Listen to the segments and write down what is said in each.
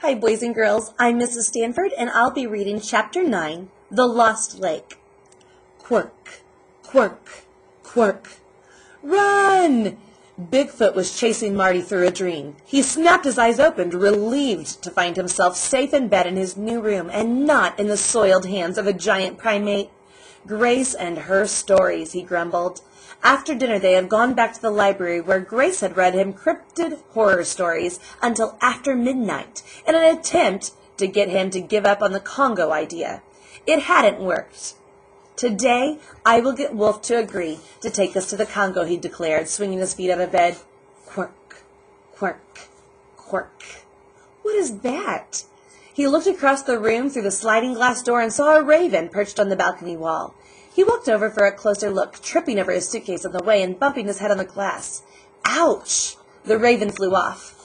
Hi, boys and girls. I'm Mrs. Stanford, and I'll be reading Chapter 9, The Lost Lake. Quirk, quirk, quirk. Run! Bigfoot was chasing Marty through a dream. He snapped his eyes open, relieved to find himself safe in bed in his new room and not in the soiled hands of a giant primate. Grace and her stories, he grumbled. After dinner they had gone back to the library where Grace had read him cryptid horror stories until after midnight in an attempt to get him to give up on the Congo idea. It hadn't worked. Today, I will get Wolf to agree to take us to the Congo, he declared, swinging his feet out of bed. Quirk, quirk, quirk. What is that? He looked across the room through the sliding glass door and saw a raven perched on the balcony wall. He walked over for a closer look, tripping over his suitcase on the way and bumping his head on the glass. Ouch! The raven flew off.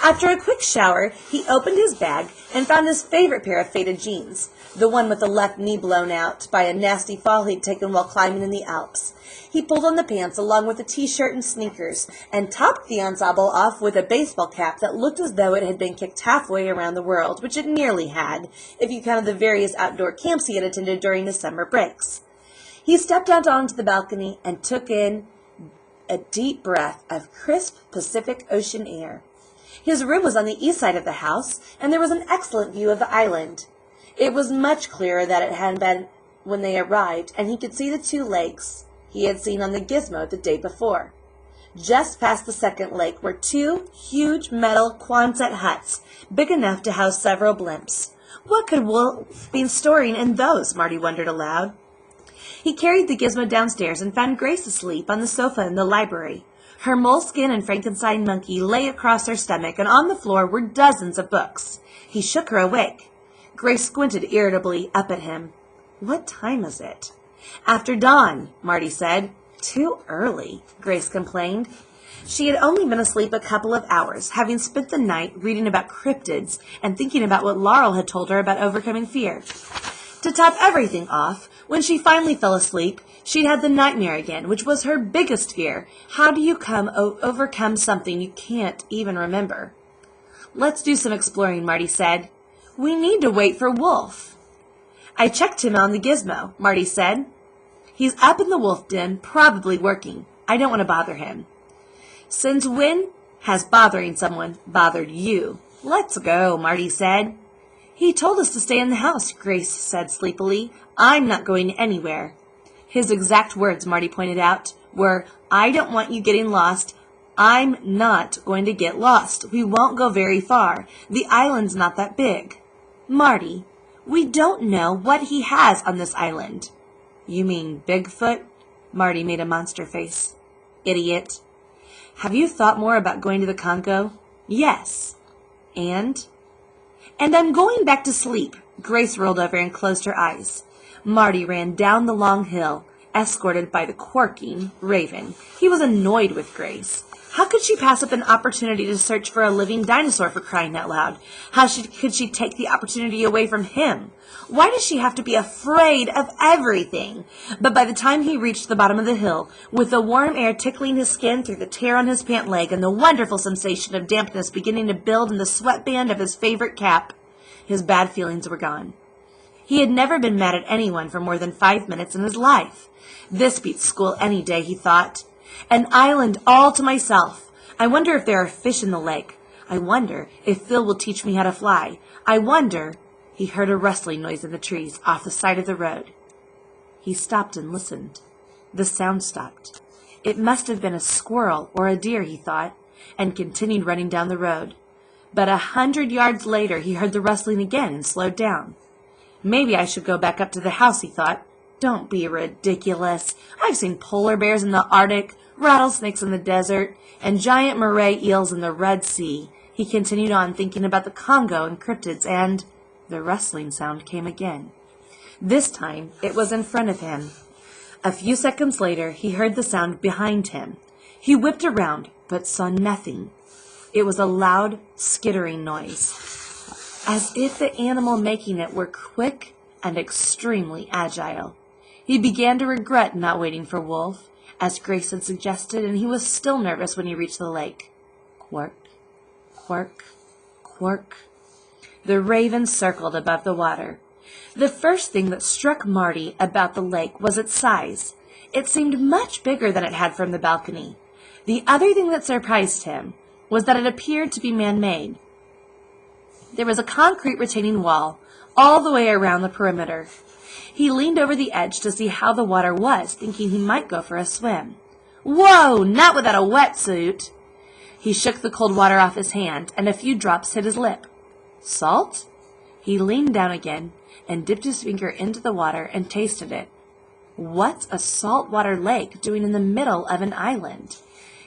After a quick shower, he opened his bag and found his favorite pair of faded jeans, the one with the left knee blown out by a nasty fall he'd taken while climbing in the Alps. He pulled on the pants along with a t-shirt and sneakers, and topped the ensemble off with a baseball cap that looked as though it had been kicked halfway around the world, which it nearly had, if you counted the various outdoor camps he had attended during his summer breaks. He stepped out onto the balcony and took in a deep breath of crisp Pacific Ocean air. His room was on the east side of the house, and there was an excellent view of the island. It was much clearer than it had been when they arrived, and he could see the two lakes he had seen on the Gizmo the day before. Just past the second lake were two huge metal Quonset huts, big enough to house several blimps. What could Wolf be storing in those? Marty wondered aloud. He carried the Gizmo downstairs and found Grace asleep on the sofa in the library. Her moleskin and Frankenstein monkey lay across her stomach, and on the floor were dozens of books. He shook her awake. Grace squinted irritably up at him. What time is it? After dawn, Marty said. Too early, Grace complained. She had only been asleep a couple of hours, having spent the night reading about cryptids and thinking about what Laurel had told her about overcoming fear. To top everything off, when she finally fell asleep, she'd had the nightmare again, which was her biggest fear. How do you overcome something you can't even remember? Let's do some exploring, Marty said. We need to wait for Wolf. I checked him on the Gizmo, Marty said. He's up in the wolf den, probably working. I don't want to bother him. Since when has bothering someone bothered you? Let's go, Marty said. He told us to stay in the house, Grace said sleepily. I'm not going anywhere. His exact words, Marty pointed out, were, I don't want you getting lost. I'm not going to get lost. We won't go very far. The island's not that big. Marty, we don't know what he has on this island. You mean Bigfoot? Marty made a monster face. Idiot. Have you thought more about going to the Congo? Yes. And I'm going back to sleep. Grace rolled over and closed her eyes. Marty ran down the long hill, escorted by the quirking raven. He was annoyed with Grace. How could she pass up an opportunity to search for a living dinosaur, for crying out loud? Could she take the opportunity away from him? Why does she have to be afraid of everything? But by the time he reached the bottom of the hill, with the warm air tickling his skin through the tear on his pant leg and the wonderful sensation of dampness beginning to build in the sweatband of his favorite cap, his bad feelings were gone. He had never been mad at anyone for more than 5 minutes in his life. This beats school any day, he thought. An island all to myself. I wonder if there are fish in the lake. I wonder if Phil will teach me how to fly. I wonder... He heard a rustling noise in the trees off the side of the road. He stopped and listened. The sound stopped. It must have been a squirrel or a deer, he thought, and continued running down the road. But 100 yards later he heard the rustling again and slowed down. Maybe I should go back up to the house, he thought. Don't be ridiculous. I've seen polar bears in the Arctic, rattlesnakes in the desert, and giant moray eels in the Red Sea. He continued on, thinking about the Congo and cryptids, and the rustling sound came again. This time it was in front of him. A few seconds later he heard the sound behind him. He whipped around, but saw nothing. It was a loud, skittering noise, as if the animal making it were quick and extremely agile. He began to regret not waiting for Wolf, as Grace had suggested, and he was still nervous when he reached the lake. Quirk, quirk, quirk. The raven circled above the water. The first thing that struck Marty about the lake was its size. It seemed much bigger than it had from the balcony. The other thing that surprised him was that it appeared to be man-made. There was a concrete retaining wall all the way around the perimeter. He leaned over the edge to see how the water was, thinking he might go for a swim. Whoa, not without a wetsuit! He shook the cold water off his hand, and a few drops hit his lip. Salt? He leaned down again and dipped his finger into the water and tasted it. What's a saltwater lake doing in the middle of an island?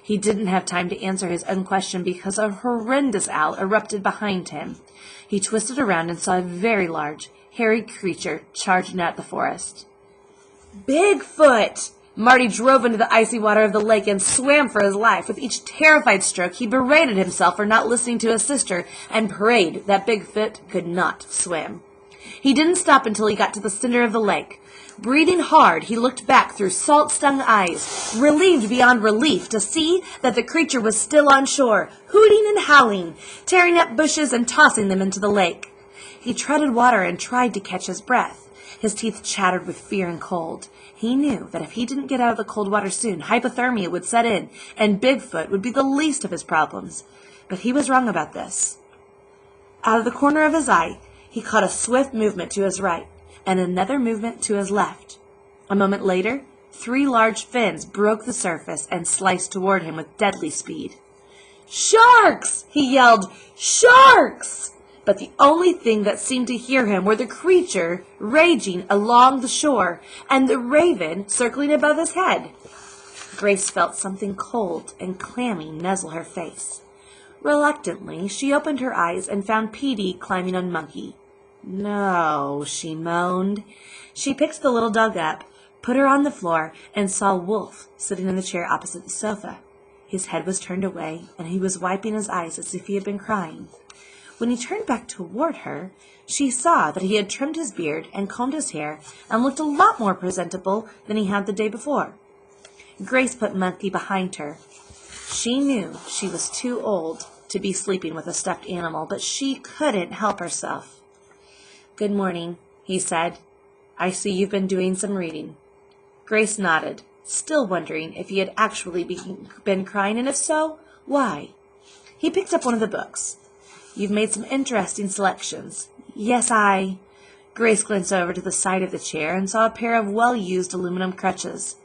He didn't have time to answer his own question because a horrendous owl erupted behind him. He twisted around and saw a very large, hairy creature charging at the forest. Bigfoot! Marty drove into the icy water of the lake and swam for his life. With each terrified stroke, he berated himself for not listening to his sister and prayed that Bigfoot could not swim. He didn't stop until he got to the center of the lake. Breathing hard, he looked back through salt-stung eyes, relieved beyond relief to see that the creature was still on shore, hooting and howling, tearing up bushes and tossing them into the lake. He treaded water and tried to catch his breath. His teeth chattered with fear and cold. He knew that if he didn't get out of the cold water soon, hypothermia would set in, and Bigfoot would be the least of his problems. But he was wrong about this. Out of the corner of his eye, he caught a swift movement to his right, and another movement to his left. A moment later, 3 large fins broke the surface and sliced toward him with deadly speed. "Sharks!" he yelled. "Sharks!" But the only thing that seemed to hear him were the creature raging along the shore and the raven circling above his head. Grace felt something cold and clammy nuzzle her face. Reluctantly, she opened her eyes and found Petey climbing on Monkey. "No," she moaned. She picked the little dog up, put her on the floor, and saw Wolf sitting in the chair opposite the sofa. His head was turned away, and he was wiping his eyes as if he had been crying. When he turned back toward her, she saw that he had trimmed his beard and combed his hair and looked a lot more presentable than he had the day before. Grace put Monkey behind her. She knew she was too old to be sleeping with a stuffed animal, but she couldn't help herself. "Good morning," he said. "I see you've been doing some reading." Grace nodded, still wondering if he had actually been crying, and if so, why. He picked up one of the books. "You've made some interesting selections." "Yes, Grace glanced over to the side of the chair and saw a pair of well-used aluminum crutches.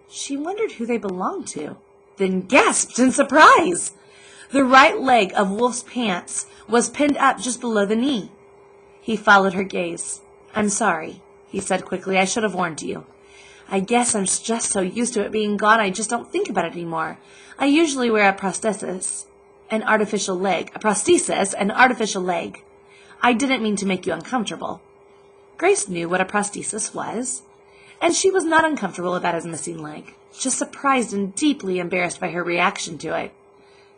She wondered who they belonged to, then gasped in surprise. The right leg of Wolf's pants was pinned up just below the knee. He followed her gaze. "I'm sorry," he said quickly. "I should have warned you. I guess I'm just so used to it being gone I just don't think about it anymore. I usually wear a prosthesis, an artificial leg. I didn't mean to make you uncomfortable." Grace knew what a prosthesis was, and she was not uncomfortable about his missing leg, just surprised and deeply embarrassed by her reaction to it.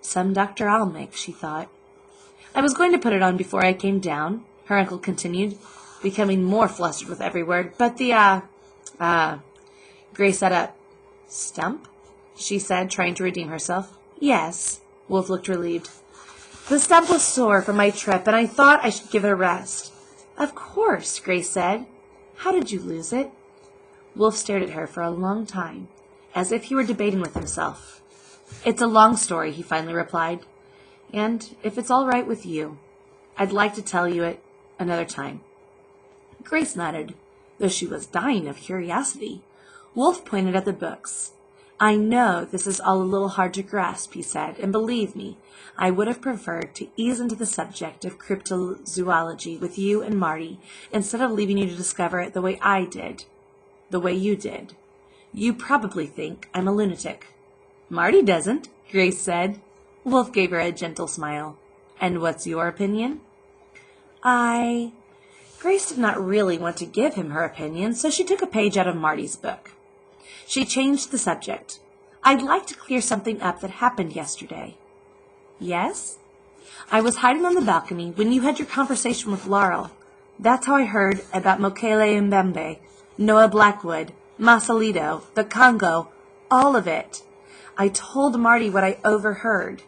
Some doctor I'll make, she thought. "I was going to put it on before I came down," her uncle continued, becoming more flustered with every word, "but Grace sat up. "Stump?" she said, trying to redeem herself. "Yes." Wolf looked relieved. "The stump was sore from my trip, and I thought I should give it a rest." "Of course," Grace said. "How did you lose it?" Wolf stared at her for a long time, as if he were debating with himself. "It's a long story," he finally replied. "And if it's all right with you, I'd like to tell you it another time." Grace nodded, though she was dying of curiosity. Wolf pointed at the books. "I know this is all a little hard to grasp," he said, "and believe me, I would have preferred to ease into the subject of cryptozoology with you and Marty, instead of leaving you to discover it the way you did. You probably think I'm a lunatic." "Marty doesn't," Grace said. Wolf gave her a gentle smile. "And what's your opinion?" Grace did not really want to give him her opinion, so she took a page out of Marty's book. She changed the subject. "I'd like to clear something up that happened yesterday." "Yes?" "I was hiding on the balcony when you had your conversation with Laurel. That's how I heard about Mokele Mbembe, Noah Blackwood, Masalito, the Congo, all of it. I told Marty what I overheard.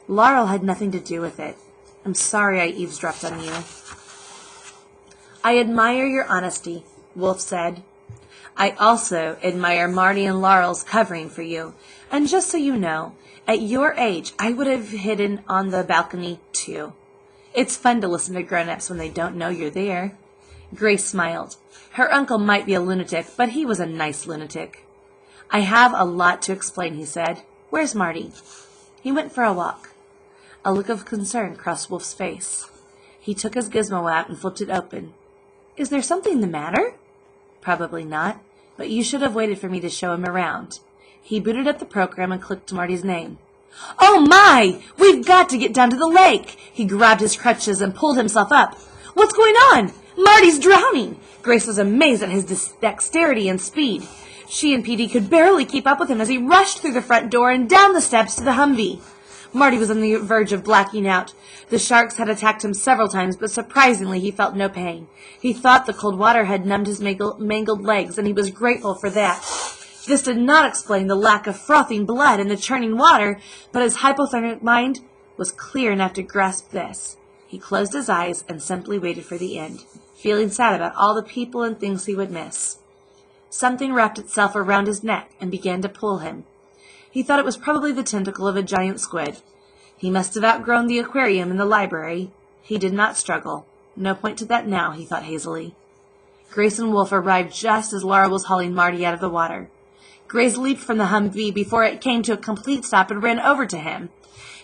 Laurel had nothing to do with it. I'm sorry I eavesdropped on you. I admire your honesty, Wolf said. I also admire Marty and Laurel's covering for you. And just so you know, at your age, I would have hidden on the balcony, too. It's fun to listen to grown-ups when they don't know you're there. Grace smiled. Her uncle might be a lunatic, but he was a nice lunatic. I have a lot to explain, he said. Where's Marty? He went for a walk. A look of concern crossed Wolf's face. He took his gizmo out and flipped it open. Is there something the matter? Probably not, but you should have waited for me to show him around. He booted up the program and clicked Marty's name. Oh my! We've got to get down to the lake! He grabbed his crutches and pulled himself up. What's going on? Marty's drowning! Grace was amazed at his dexterity and speed. She and Petey could barely keep up with him as he rushed through the front door and down the steps to the Humvee. Marty was on the verge of blacking out. The sharks had attacked him several times, but surprisingly he felt no pain. He thought the cold water had numbed his mangled legs, and he was grateful for that. This did not explain the lack of frothing blood in the churning water, but his hypothermic mind was clear enough to grasp this. He closed his eyes and simply waited for the end, feeling sad about all the people and things he would miss. Something wrapped itself around his neck and began to pull him. He thought it was probably the tentacle of a giant squid. He must have outgrown the aquarium in the library. He did not struggle. No point to that now, he thought hazily. Grace and Wolf arrived just as Laura was hauling Marty out of the water. Grace leaped from the Humvee before it came to a complete stop and ran over to him.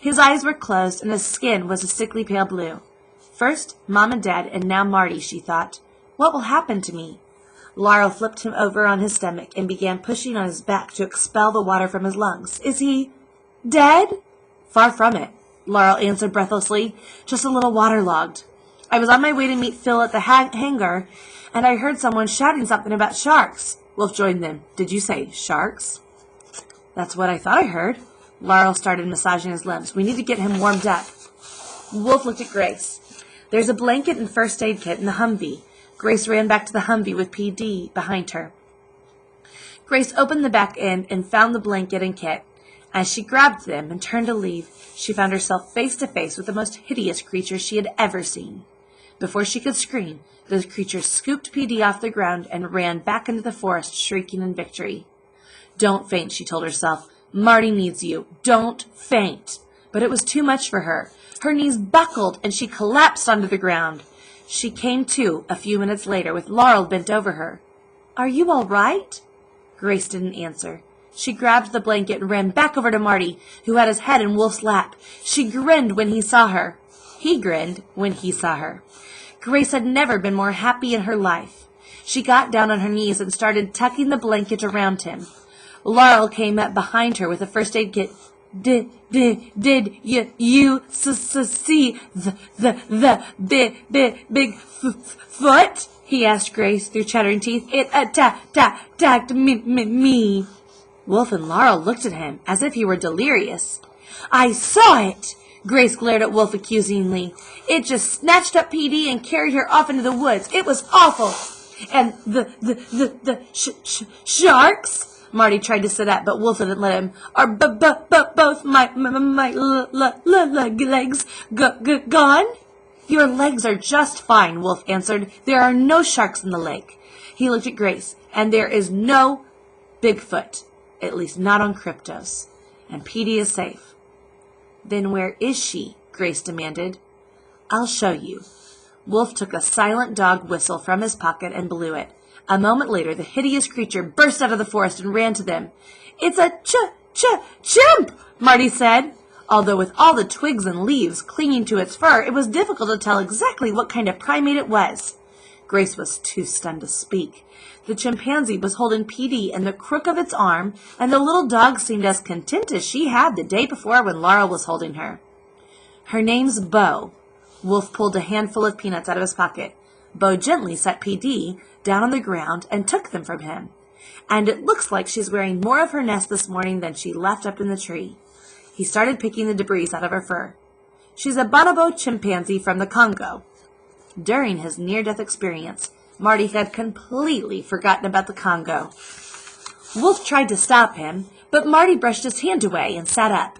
His eyes were closed and his skin was a sickly pale blue. First, Mom and Dad, and now Marty, she thought. What will happen to me? Laurel flipped him over on his stomach and began pushing on his back to expel the water from his lungs. Is he dead? Far from it, Laurel answered breathlessly, just a little waterlogged. I was on my way to meet Phil at the hangar, and I heard someone shouting something about sharks. Wolf joined them. Did you say sharks? That's what I thought I heard. Laurel started massaging his limbs. We need to get him warmed up. Wolf looked at Grace. There's a blanket and first aid kit in the Humvee. Grace ran back to the Humvee with PD behind her. Grace opened the back end and found the blanket and kit. As she grabbed them and turned to leave, she found herself face to face with the most hideous creature she had ever seen. Before she could scream, the creature scooped PD off the ground and ran back into the forest, shrieking in victory. Don't faint, she told herself. Marty needs you. Don't faint. But it was too much for her. Her knees buckled and she collapsed onto the ground. She came to a few minutes later with Laurel bent over her. Are you all right? Grace didn't answer. She grabbed the blanket and ran back over to Marty, who had his head in Wolf's lap. She grinned when he saw her. He grinned when he saw her. Grace had never been more happy in her life. She got down on her knees and started tucking the blanket around him. Laurel came up behind her with a first aid kit. Did you see the big foot? He asked Grace through chattering teeth. It attacked me. Wolf and Laurel looked at him as if he were delirious. I saw it. Grace glared at Wolf accusingly. It just snatched up PD and carried her off into the woods. It was awful. And the sharks? Marty tried to sit up, but Wolf didn't let him. Are both my legs gone? Your legs are just fine, Wolf answered. There are no sharks in the lake. He looked at Grace, and there is no Bigfoot, at least not on Kryptos. And Petey is safe. Then where is she? Grace demanded. I'll show you. Wolf took a silent dog whistle from his pocket and blew it. A moment later, the hideous creature burst out of the forest and ran to them. It's a chimp, Marty said. Although with all the twigs and leaves clinging to its fur, it was difficult to tell exactly what kind of primate it was. Grace was too stunned to speak. The chimpanzee was holding PD in the crook of its arm, and the little dog seemed as content as she had the day before when Laura was holding her. Her name's Bo. Wolf pulled a handful of peanuts out of his pocket. Bo gently set PD down on the ground and took them from him. And it looks like she's wearing more of her nest this morning than she left up in the tree. He started picking the debris out of her fur. She's a bonobo chimpanzee from the Congo. During his near-death experience, Marty had completely forgotten about the Congo. Wolf tried to stop him, but Marty brushed his hand away and sat up.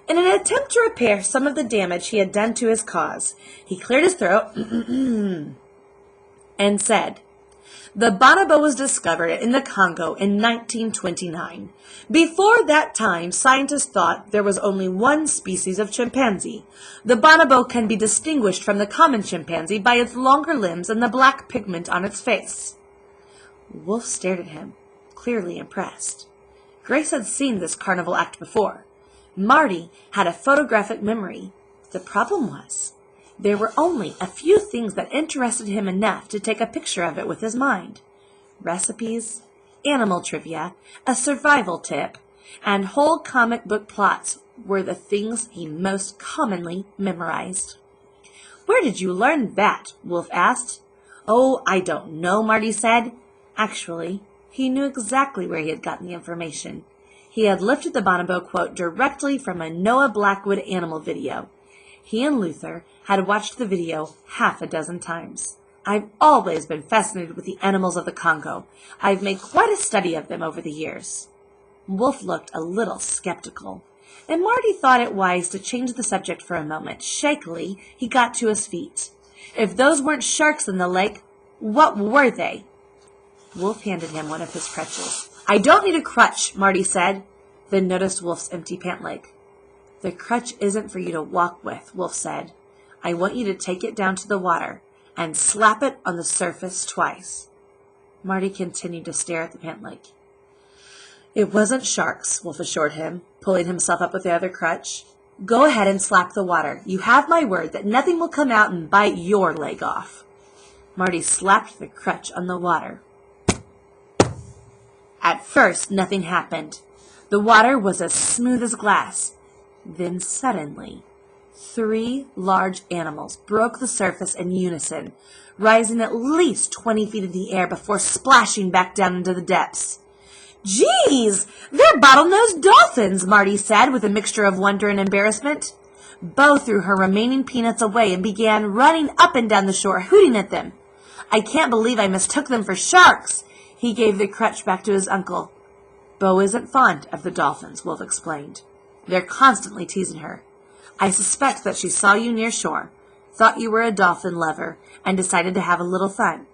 In an attempt to repair some of the damage he had done to his cause, he cleared his throat and said, "The bonobo was discovered in the Congo in 1929. Before that time, scientists thought there was only one species of chimpanzee. The bonobo can be distinguished from the common chimpanzee by its longer limbs and the black pigment on its face." Wolf stared at him, clearly impressed. Grace had seen this carnival act before. Marty had a photographic memory. The problem was, there were only a few things that interested him enough to take a picture of it with his mind. Recipes, animal trivia, a survival tip, and whole comic book plots were the things he most commonly memorized. "Where did you learn that?" Wolf asked. "Oh, I don't know," Marty said. Actually, he knew exactly where he had gotten the information. He had lifted the bonobo quote directly from a Noah Blackwood animal video. He and Luther had watched the video half a dozen times. "I've always been fascinated with the animals of the Congo. I've made quite a study of them over the years." Wolf looked a little skeptical, and Marty thought it wise to change the subject for a moment. Shakily, he got to his feet. "If those weren't sharks in the lake, what were they?" Wolf handed him one of his crutches. "I don't need a crutch," Marty said, then noticed Wolf's empty pant leg. "The crutch isn't for you to walk with," Wolf said. "I want you to take it down to the water and slap it on the surface twice." Marty continued to stare at the pant leg. "It wasn't sharks," Wolf assured him, pulling himself up with the other crutch. "Go ahead and slap the water. You have my word that nothing will come out and bite your leg off." Marty slapped the crutch on the water. At first, nothing happened. The water was as smooth as glass. Then suddenly, 3 large animals broke the surface in unison, rising at least 20 feet in the air before splashing back down into the depths. "Geez, they're bottlenose dolphins," Marty said with a mixture of wonder and embarrassment. Bo threw her remaining peanuts away and began running up and down the shore, hooting at them. "I can't believe I mistook them for sharks." He gave the crutch back to his uncle. "Bo isn't fond of the dolphins," Wolf explained. "They're constantly teasing her. I suspect that she saw you near shore, thought you were a dolphin lover, and decided to have a little fun.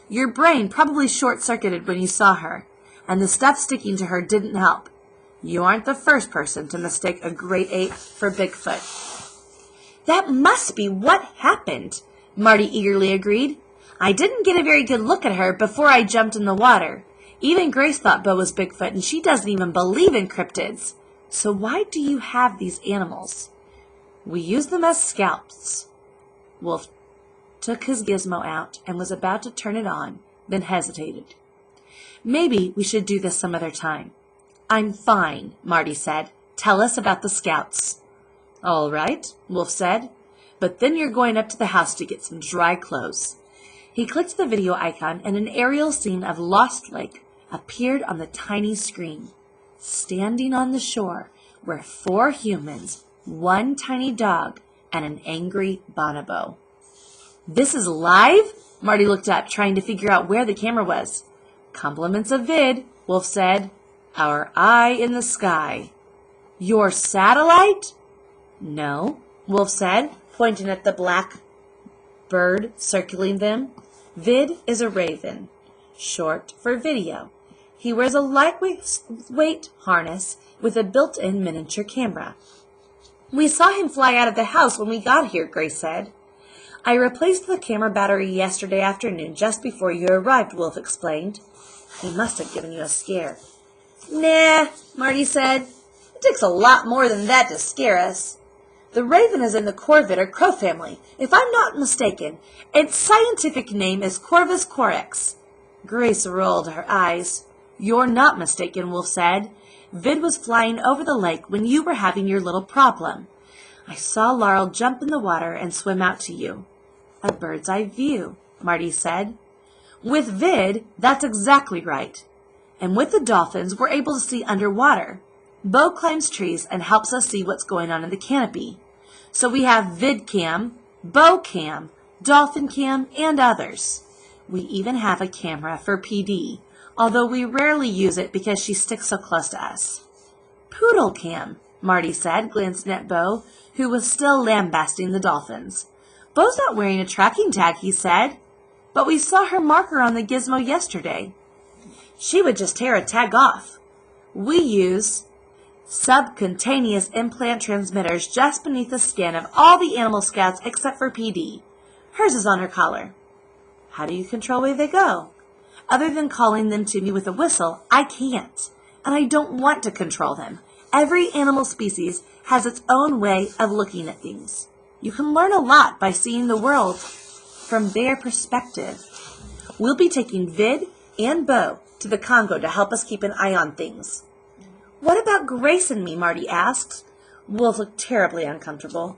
Your brain probably short-circuited when you saw her, and the stuff sticking to her didn't help. You aren't the first person to mistake a great ape for Bigfoot." "That must be what happened," Marty eagerly agreed. "I didn't get a very good look at her before I jumped in the water. Even Grace thought Bo was Bigfoot, and she doesn't even believe in cryptids. So why do you have these animals?" "We use them as scalps." Wolf took his gizmo out and was about to turn it on, then hesitated. "Maybe we should do this some other time." "I'm fine," Marty said. "Tell us about the scouts." "All right," Wolf said. "But then you're going up to the house to get some dry clothes." He clicked the video icon, and an aerial scene of Lost Lake appeared on the tiny screen. Standing on the shore were 4 humans, 1 tiny dog, and an angry bonobo. "This is live?" Marty looked up, trying to figure out where the camera was. "Compliments of vid," Wolf said. "Our eye in the sky." "Your satellite?" "No," Wolf said, pointing at the black bird circling them. "Vid is a raven, short for video. He wears a lightweight harness with a built-in miniature camera." "We saw him fly out of the house when we got here," Grace said. "I replaced the camera battery yesterday afternoon just before you arrived," Wolf explained. "He must have given you a scare." "Nah," Marty said. "It takes a lot more than that to scare us. The raven is in the corvid or crow family, if I'm not mistaken. Its scientific name is Corvus corax." Grace rolled her eyes. "You're not mistaken," Wolf said. "Vid was flying over the lake when you were having your little problem. I saw Laurel jump in the water and swim out to you." "A bird's eye view," Marty said. "With Vid, that's exactly right. And with the dolphins, we're able to see underwater. Bo climbs trees and helps us see what's going on in the canopy. So we have VidCam, BoCam, DolphinCam, and others. We even have a camera for PD, although we rarely use it because she sticks so close to us." "PoodleCam," Marty said, glancing at Bo, who was still lambasting the dolphins. Bo's not wearing a tracking tag, he said. But we saw her marker on the gizmo yesterday. She would just tear a tag off. We use subcutaneous implant transmitters just beneath the skin of all the animal scouts except for PD. Hers is on her collar. How do you control where they go? Other than calling them to me with a whistle, I can't. And I don't want to control them. Every animal species has its own way of looking at things. You can learn a lot by seeing the world from their perspective. We'll be taking Vid and Bo to the Congo to help us keep an eye on things. What about Grace and me? Marty asked. Wolf looked terribly uncomfortable.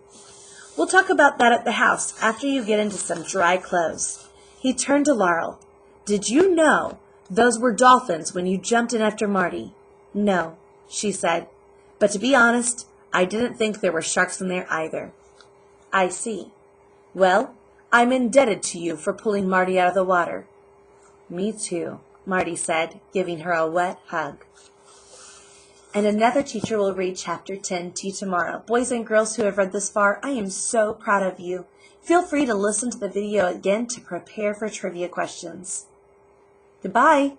We'll talk about that at the house after you get into some dry clothes. He turned to Laurel. Did you know those were dolphins when you jumped in after Marty? No, she said. But to be honest, I didn't think there were sharks in there either. I see. Well, I'm indebted to you for pulling Marty out of the water. Me too, Marty said, giving her a wet hug. And another teacher will read Chapter 10 to you tomorrow. Boys and girls who have read this far, I am so proud of you. Feel free to listen to the video again to prepare for trivia questions. Goodbye.